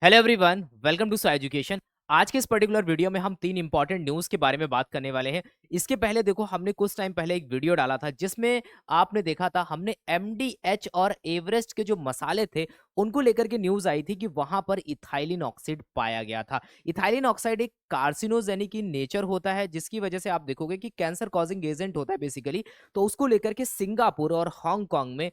Hello everyone, welcome to Sai education. आज के इस पर्टिकुलर वीडियो में हम तीन इंपॉर्टेंट न्यूज़ के बारे में बात करने वाले हैं। इसके पहले देखो, हमने कुछ टाइम पहले एक वीडियो डाला था जिसमें आपने देखा था, हमने एमडीएच और एवरेस्ट के जो मसाले थे उनको लेकर के न्यूज़ आई थी कि वहां पर इथाइलिन ऑक्साइड पाया गया था। इथाइलिन ऑक्साइड एक कार्सिनोजेनिक इन नेचर होता है, जिसकी वजह से आप देखोगे कि कैंसर कॉजिंग एजेंट होता है बेसिकली। तो उसको लेकर के सिंगापुर और हांगकांग में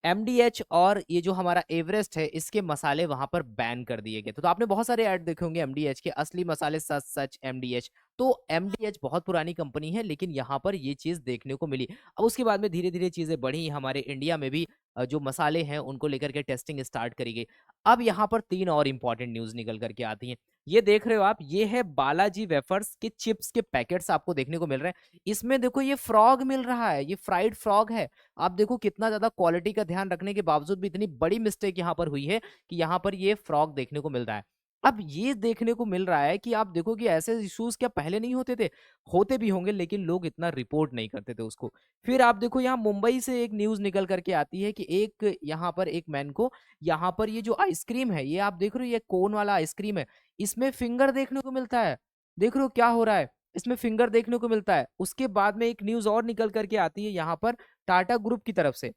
एमडीएच और ये जो हमारा एवरेस्ट है, इसके मसाले वहां पर बैन कर दिए गए थे। तो आपने बहुत सारे ऐड देखे होंगे एमडीएच के, असली मसाले सच सच एमडीएच। तो एमडीएच बहुत पुरानी कंपनी है, लेकिन यहाँ पर ये चीज देखने को मिली। अब उसके बाद में धीरे धीरे चीजें बढ़ी, हमारे इंडिया में भी जो मसाले हैं उनको लेकर के टेस्टिंग स्टार्ट करी गई। अब यहाँ पर तीन और इंपॉर्टेंट न्यूज निकल करके आती हैं। ये देख रहे हो आप, ये है बालाजी वेफर्स के चिप्स के पैकेट्स आपको देखने को मिल रहे हैं। इसमें देखो, ये फ्रॉग मिल रहा है, ये फ्राइड फ्रॉग है। आप देखो कितना ज्यादा क्वालिटी का ध्यान रखने के बावजूद भी इतनी बड़ी मिस्टेक यहाँ पर हुई है कि यहाँ पर ये फ्रॉग देखने को मिल रहा है। अब ये देखने को मिल रहा है कि आप देखो कि ऐसे इश्यूज क्या पहले नहीं होते थे? होते भी होंगे, लेकिन लोग इतना रिपोर्ट नहीं करते थे उसको। फिर आप देखो, यहाँ मुंबई से एक न्यूज निकल करके आती है कि एक यहाँ पर एक मैन को, यहाँ पर ये जो आइसक्रीम है, ये आप देख रहे हो, ये कोन वाला आइसक्रीम है, इसमें फिंगर देखने को मिलता है। देख रहे हो क्या हो रहा है? इसमें फिंगर देखने को मिलता है। उसके बाद में एक न्यूज और निकल करके आती है यहाँ पर टाटा ग्रुप की तरफ से।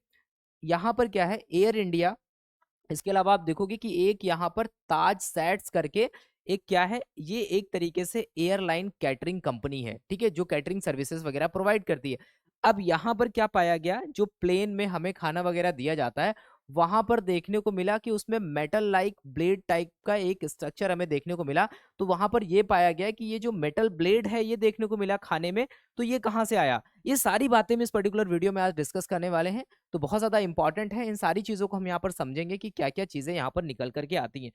यहाँ पर क्या है, एयर इंडिया, इसके अलावा आप देखोगे कि एक यहाँ पर ताज सैट्स करके एक क्या है, ये एक तरीके से एयरलाइन कैटरिंग कंपनी है, ठीक है, जो कैटरिंग सर्विसेज वगैरह प्रोवाइड करती है। अब यहाँ पर क्या पाया गया, जो प्लेन में हमें खाना वगैरह दिया जाता है, वहां पर देखने को मिला कि उसमें मेटल लाइक ब्लेड टाइप का एक स्ट्रक्चर हमें देखने को मिला। तो वहां पर ये पाया गया कि ये जो मेटल ब्लेड है, ये देखने को मिला खाने में। तो ये कहाँ से आया? ये सारी बातें हम इस पर्टिकुलर वीडियो में आज डिस्कस करने वाले हैं। तो बहुत ज़्यादा इंपॉर्टेंट है, इन सारी चीज़ों को हम यहाँ पर समझेंगे कि क्या-क्या चीज़ें यहाँ पर निकल कर के आती हैं।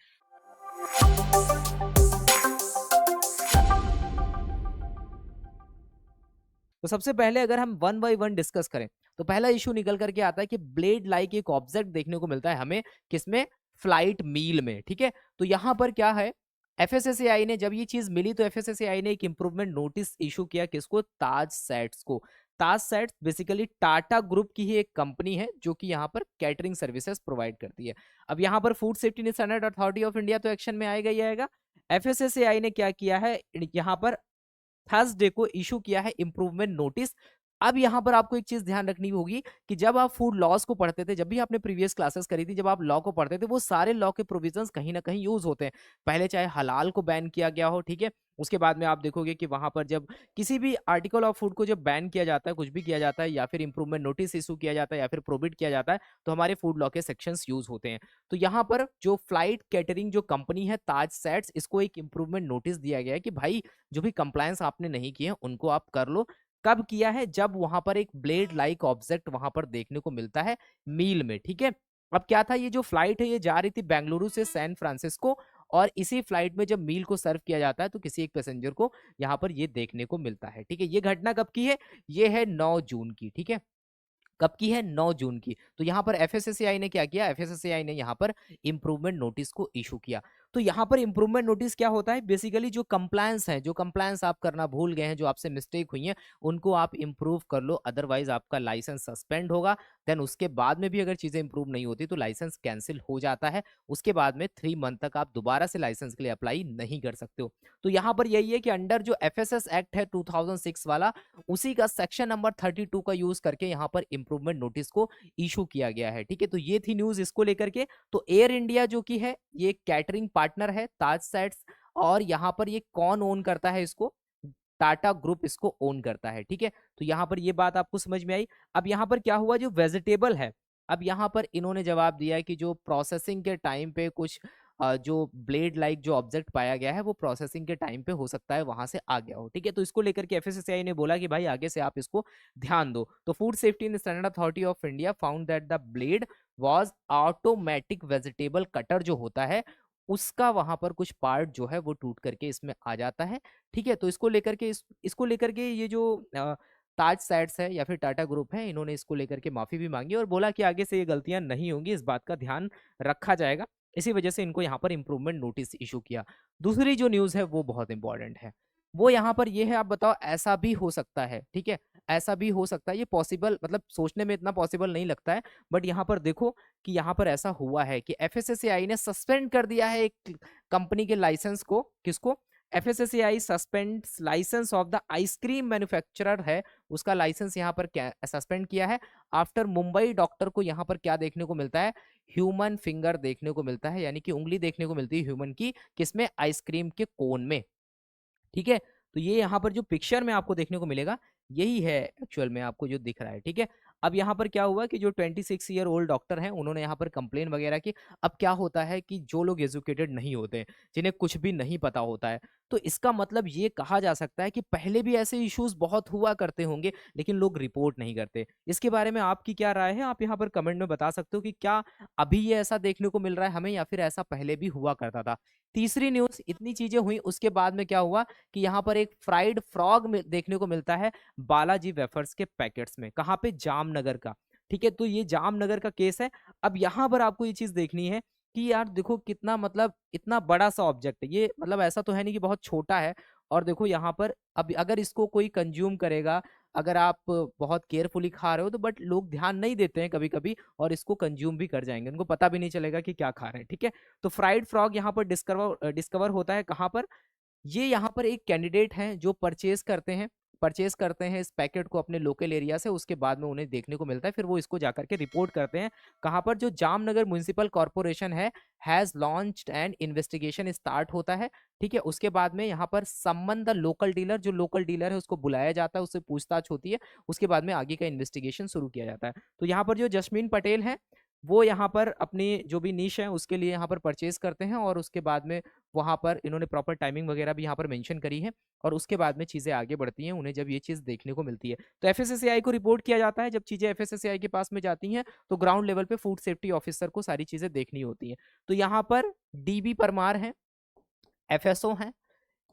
तो सबसे पहले अगर हम वन बाय वन डिस्कस करें, तो पहला इश्यू निकल करके आता है कि ब्लेड लाइक एक ऑब्जेक्ट देखने को मिलता है हमें, किसमें? फ्लाइट मील में, ठीक है? तो यहाँ पर क्या है, एफएसएसएआई ने जब ये चीज़ मिली तो एफएसएसएआई ने एक इंप्रूवमेंट नोटिस इश्यू किया, किसको? ताज सैट्स को। ताज सैट्स बेसिकली टाटा ग्रुप की ही एक कंपनी है जो कि यहाँ पर कैटरिंग सर्विसेज प्रोवाइड करती है। अब यहाँ पर food safety and standard authority of India तो एक्शन में आएगा ही आएगा। एफएसएसएआई ने क्या किया है, यहाँ पर थर्सडे को इशू किया है इंप्रूवमेंट नोटिस। अब यहां पर आपको एक चीज ध्यान रखनी होगी कि जब आप फूड लॉज को पढ़ते थे, जब भी आपने प्रीवियस क्लासेस करी थी, जब आप लॉ को पढ़ते थे, वो सारे लॉ के प्रोविजंस कहीं ना कहीं यूज होते हैं। पहले चाहे हलाल को बैन किया गया हो, ठीक है, उसके बाद में आप देखोगे कि वहां पर जब किसी भी आर्टिकल ऑफ फूड को जब बैन किया जाता है, कुछ भी किया जाता है, या फिर इंप्रूवमेंट नोटिस इशू किया जाता है, या फिर प्रोहिबिट किया जाता है, तो हमारे फूड लॉ के सेक्शंस यूज होते हैं। तो यहाँ पर जो फ्लाइट कैटरिंग जो कंपनी है ताज सैट्स, इसको एक इंप्रूवमेंट नोटिस दिया गया है कि भाई, जो भी कंप्लायंस आपने नहीं किए उनको आप कर लो। कब किया है? जब वहां पर एक ब्लेड लाइक ऑब्जेक्ट वहां पर देखने को मिलता है मील में, ठीक है। अब क्या था, ये जो फ्लाइट है ये जा रही थी बेंगलुरु से सैन फ्रांसिस्को, और इसी फ्लाइट में जब मील को सर्व किया जाता है तो किसी एक पैसेंजर को यहाँ पर ये देखने को मिलता है, ठीक है। ये घटना कब की है? ये है 9 जून की, ठीक है। कब की है? 9 जून की। तो यहाँ पर एफएसएसएआई ने क्या किया? एफएसएसएआई ने यहाँ पर इंप्रूवमेंट नोटिस को इशू किया। तो यहाँ पर इंप्रूवमेंट नोटिस क्या होता है? बेसिकली जो कंप्लायंस है, जो कंप्लायंस आप करना भूल गए हैं, जो आपसे मिस्टेक हुई है, उनको आप इंप्रूव कर लो, अदरवाइज आपका लाइसेंस सस्पेंड होगा। देन उसके बाद में भी अगर चीजें इंप्रूव नहीं होती तो लाइसेंस कैंसिल हो जाता है। उसके बाद में 3 मंथ तक आप दोबारा से लाइसेंस के लिए अप्लाई नहीं कर सकते हो। तो यहाँ पर यही है कि अंडर जो एफएसएस एक्ट है 2006 वाला, उसी का सेक्शन नंबर 32 का यूज करके यहाँ पर इंप्रूवमेंट नोटिस को इशू किया गया है, ठीक है। तो ये थी न्यूज इसको लेकर के। तो एयर इंडिया जो की है, ये कैटरिंग पार्टनर है ताज सैट्स, और यहाँ पर ये कौन ओन करता है इसको? टाटा ग्रुप इसको ओन करता है, ठीक है। तो यहाँ पर ये बात आपको समझ में आई। अब यहाँ पर क्या हुआ, जो वेजिटेबल है, अब यहाँ पर इन्होंने जवाब दिया है कि जो प्रोसेसिंग के टाइम पे कुछ जो ब्लेड लाइक जो ऑब्जेक्ट पाया गया है, वो प्रोसेसिंग के टाइम पे हो सकता है वहां से आ गया हो, ठीक है। तो इसको लेकर के एफएसएसआई ने बोला कि भाई, आगे से आप इसको ध्यान दो। तो food safety and standard authority of India found that the blade was automatic vegetable cutter जो होता है, उसका वहां पर कुछ पार्ट जो है वो टूट करके इसमें आ जाता है, ठीक है। तो इसको लेकर के इसको लेकर के ये जो ताज सैट्स है या फिर टाटा ग्रुप है, इन्होंने इसको लेकर के माफी भी मांगी और बोला कि आगे से ये गलतियां नहीं होंगी, इस बात का ध्यान रखा जाएगा। इसी वजह से इनको यहाँ पर इंप्रूवमेंट नोटिस इशू किया। दूसरी जो न्यूज़ है वो बहुत इंपॉर्टेंट है। वो यहाँ पर ये है, आप बताओ ऐसा भी हो सकता है, ठीक है, ऐसा भी हो सकता है, ये पॉसिबल, मतलब सोचने में इतना पॉसिबल नहीं लगता है, बट यहाँ पर देखो कि यहाँ पर ऐसा हुआ है कि एफएसएसएआई ने सस्पेंड कर दिया है एक कंपनी के लाइसेंस को। किसको? FSSAI suspends license of the ice cream manufacturer है, उसका लाइसेंस यहाँ पर क्या सस्पेंड किया है आफ्टर मुंबई डॉक्टर को यहाँ पर क्या देखने को मिलता है, ह्यूमन फिंगर देखने को मिलता है, यानी कि उंगली देखने को मिलती है ह्यूमन की, किसमें? आइसक्रीम के कोन में, ठीक है। तो ये यहाँ पर जो पिक्चर में आपको देखने को मिलेगा यही है एक्चुअल में आपको जो दिख रहा है, ठीक है। अब यहाँ पर क्या हुआ कि जो 26 ईयर ओल्ड डॉक्टर हैं उन्होंने यहाँ पर कंप्लेन वगैरह की। अब क्या होता है कि जो लोग एजुकेटेड नहीं होते, जिन्हें कुछ भी नहीं पता होता है, तो इसका मतलब ये कहा जा सकता है कि पहले भी ऐसे इश्यूज बहुत हुआ करते होंगे, लेकिन लोग रिपोर्ट नहीं करते। इसके बारे में आपकी क्या राय है? आप यहाँ पर कमेंट में बता सकते हो कि क्या अभी ये ऐसा देखने को मिल रहा है हमें, या फिर ऐसा पहले भी हुआ करता था। तीसरी न्यूज, इतनी चीजें हुई उसके बाद में क्या हुआ कि यहाँ पर एक फ्राइड फ्रॉग देखने को मिलता है बालाजी वेफर्स के पैकेट्स में। कहाँ पे? जामनगर का, ठीक है। तो ये जामनगर का केस है। अब यहाँ पर आपको ये चीज देखनी है कि यार देखो कितना, मतलब इतना बड़ा सा ऑब्जेक्ट है ये, मतलब ऐसा तो है नहीं कि बहुत छोटा है। और देखो यहाँ पर अब अगर इसको कोई कंज्यूम करेगा, अगर आप बहुत केयरफुली खा रहे हो तो, बट लोग ध्यान नहीं देते हैं कभी कभी और इसको कंज्यूम भी कर जाएंगे, उनको पता भी नहीं चलेगा कि क्या खा रहे हैं, ठीक है। तो फ्राइड फ्रॉग यहाँ पर डिस्कवर होता है कहाँ पर? ये यहाँ पर एक कैंडिडेट हैं जो परचेज करते हैं इस पैकेट को अपने लोकल एरिया से, उसके बाद में उन्हें देखने को मिलता है, फिर वो इसको जाकर के रिपोर्ट करते हैं कहाँ पर? जो जामनगर म्युनिसिपल कॉर्पोरेशन है, has launched and investigation start होता है, ठीक है। उसके बाद में यहाँ पर सम्मन द लोकल डीलर, जो लोकल डीलर है उसको बुलाया जाता है, उससे पूछताछ होती है, उसके बाद में आगे का इन्वेस्टिगेशन शुरू किया जाता है। तो यहाँ पर जो जस्मीन पटेल है वो यहाँ पर अपनी जो भी नीश है उसके लिए यहाँ पर परचेज करते हैं, और उसके बाद में वहाँ पर इन्होंने प्रॉपर टाइमिंग वगैरह भी यहाँ पर मेंशन करी है, और उसके बाद में चीज़ें आगे बढ़ती हैं उन्हें जब ये चीज़ देखने को मिलती है। तो एफएसएसएआई को रिपोर्ट किया जाता है, जब चीज़ें एफएसएसएआई के पास में जाती हैं तो ग्राउंड लेवल पे फूड सेफ्टी ऑफिसर को सारी चीज़ें देखनी होती हैं। तो यहाँ पर डीबी परमार हैं, एफएसओ हैं,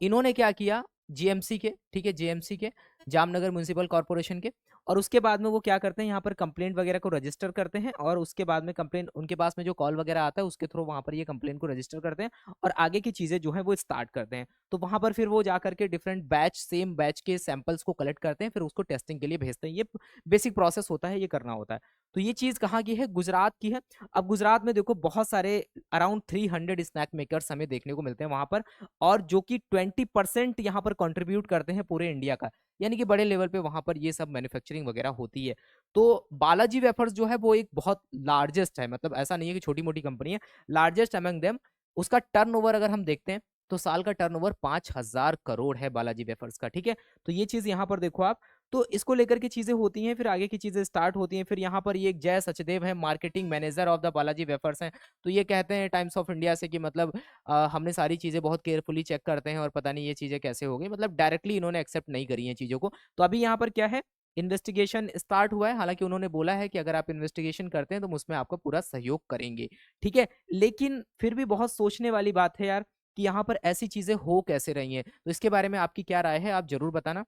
इन्होंने क्या किया, जीएमसी के, ठीक है, जीएमसी के, जामनगर म्युनिसिपल कॉर्पोरेशन के, और उसके बाद में वो क्या करते हैं, यहाँ पर कंप्लेंट वगैरह को रजिस्टर करते हैं, और उसके बाद में कंप्लेंट उनके पास में जो कॉल वगैरह आता है उसके थ्रू वहां पर ये कंप्लेंट को रजिस्टर करते हैं, और आगे की चीजें जो है वो स्टार्ट करते हैं। तो वहां पर फिर वो जाकर के डिफरेंट बैच, सेम बैच के सैंपल्स को कलेक्ट करते हैं, फिर उसको टेस्टिंग के लिए भेजते हैं। ये बेसिक प्रोसेस होता है, ये करना होता है। तो ये चीज कहाँ की है? गुजरात की है। अब गुजरात में देखो बहुत सारे अराउंड 300 स्नैक मेकर्स हमें देखने को मिलते हैं वहां पर, और जो कि 20% यहाँ पर कंट्रीब्यूट करते हैं पूरे इंडिया का, यानी कि बड़े लेवल पे वहां पर ये सब मैन्युफैक्चरिंग वगैरह होती है। तो बालाजी वेफर्स जो है वो एक बहुत लार्जेस्ट है, मतलब ऐसा नहीं है कि छोटी मोटी कंपनी है, लार्जेस्ट अमंग देम। उसका टर्नओवर अगर हम देखते हैं तो साल का टर्नओवर 5,000 करोड़ है बालाजी वेफर्स का, ठीक है। तो ये चीज यहाँ पर देखो आप, तो इसको लेकर के चीजें होती हैं, फिर आगे की चीजें स्टार्ट होती हैं। फिर यहाँ पर ये एक जय सचदेव है, marketing manager of the Balaji wafers हैं। तो ये कहते हैं टाइम्स ऑफ इंडिया से कि मतलब हमने सारी चीजें बहुत केयरफुली चेक करते हैं और पता नहीं ये चीजें कैसे हो गई, मतलब डायरेक्टली इन्होंने एक्सेप्ट नहीं करी हैं चीजों को। तो अभी यहाँ पर क्या है, इन्वेस्टिगेशन स्टार्ट हुआ है, हालांकि उन्होंने बोला है कि अगर आप इन्वेस्टिगेशन करते हैं तो उसमें आपका पूरा सहयोग करेंगे, ठीक है। लेकिन फिर भी बहुत सोचने वाली बात है यार कि यहाँ पर ऐसी चीजें हो कैसे रही हैं। तो इसके बारे में आपकी क्या राय है, आप जरूर बताना।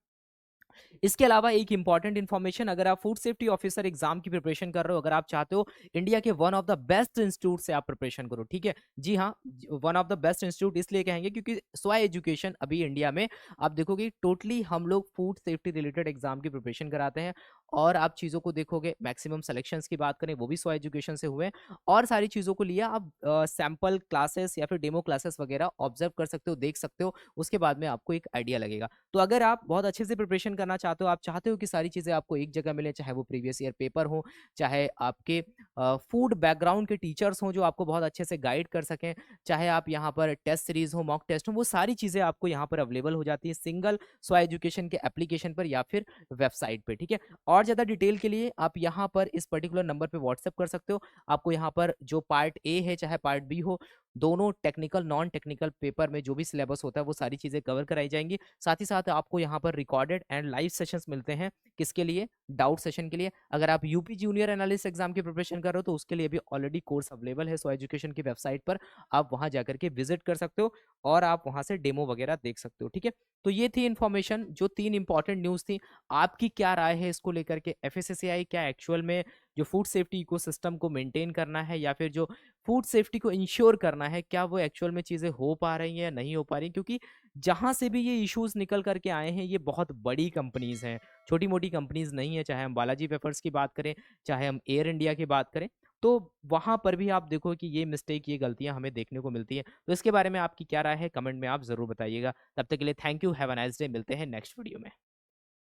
इसके अलावा एक इंपॉर्टेंट इन्फॉर्मेशन, अगर आप फूड सेफ्टी ऑफिसर एग्जाम की प्रिपरेशन कर रहे हो, अगर आप चाहते हो इंडिया के one of the best institute से आप प्रिपरेशन करो, ठीक है, जी हाँ, one of the best institute इसलिए कहेंगे क्योंकि स्वाई एजुकेशन अभी इंडिया में आप देखोगे टोटली हम लोग फूड सेफ्टी रिलेटेड एग्जाम की प्रिपरेशन कराते हैं, और आप चीज़ों को देखोगे मैक्सिमम सिलेक्शंस की बात करें वो भी स्वाई एजुकेशन से हुए हैं, और सारी चीज़ों को लिया आप सैम्पल क्लासेस या फिर डेमो क्लासेस वगैरह ऑब्जर्व कर सकते हो, देख सकते हो, उसके बाद में आपको एक आइडिया लगेगा। तो अगर आप बहुत अच्छे से प्रिपरेशन करना चाहते हो, आप चाहते हो कि सारी चीज़ें आपको एक जगह मिले, चाहे वो प्रीवियस ईयर पेपर हो, चाहे आपके फूड बैकग्राउंड के टीचर्स हों जो आपको बहुत अच्छे से गाइड कर सकें, चाहे आप यहाँ पर टेस्ट सीरीज हो, मॉक टेस्ट हो, वो सारी चीज़ें आपको यहाँ पर अवेलेबल हो जाती है सिंगल स्वाई एजुकेशन के एप्लीकेशन पर या फिर वेबसाइट पे, ठीक है। और ज़्यादा डिटेल के लिए आप यहाँ पर इस पर्टिकुलर नंबर पे व्हाट्सएप कर सकते हो। आपको यहाँ पर जो पार्ट ए है चाहे पार्ट बी हो, दोनों टेक्निकल नॉन टेक्निकल पेपर में जो भी सिलेबस होता है वो सारी चीज़ें कवर कराई जाएंगी। साथ ही साथ आपको यहाँ पर रिकॉर्डेड एंड लाइव सेशंस मिलते हैं, किसके लिए? डाउट सेशन के लिए। अगर आप यूपी जूनियर एनालिस्ट एग्जाम की प्रिपरेशन कर रहे हो तो उसके लिए भी ऑलरेडी कोर्स अवेलेबल है सो एजुकेशन की वेबसाइट पर, आप वहां जाकर के विजिट कर सकते हो और आप वहां से डेमो वगैरह देख सकते हो, ठीक है। तो ये थी इन्फॉर्मेशन, जो 3 इंपॉर्टेंट न्यूज़ थी। आपकी क्या राय है इसको लेकर के? एफएसएसएआई क्या एक्चुअल में जो फूड सेफ्टी इकोसिस्टम को मेंटेन करना है, या फिर जो फूड सेफ्टी को इंश्योर करना है, क्या वो एक्चुअल में चीज़ें हो पा रही हैं या नहीं हो पा रही, क्योंकि जहाँ से भी ये इश्यूज़ निकल कर के आए हैं ये बहुत बड़ी कंपनीज़ हैं, छोटी-मोटी कंपनीज़ नहीं है, चाहे हम बालाजी वेफर्स की बात करें, चाहे हम एयर इंडिया की बात करें, तो वहाँ पर भी आप देखो कि ये मिस्टेक, ये गलतियाँ हमें देखने को मिलती हैं। तो इसके बारे में आपकी क्या राय है? कमेंट में आप ज़रूर बताइएगा। तब तक के लिए thank you, have a nice day, मिलते हैं नेक्स्ट वीडियो में।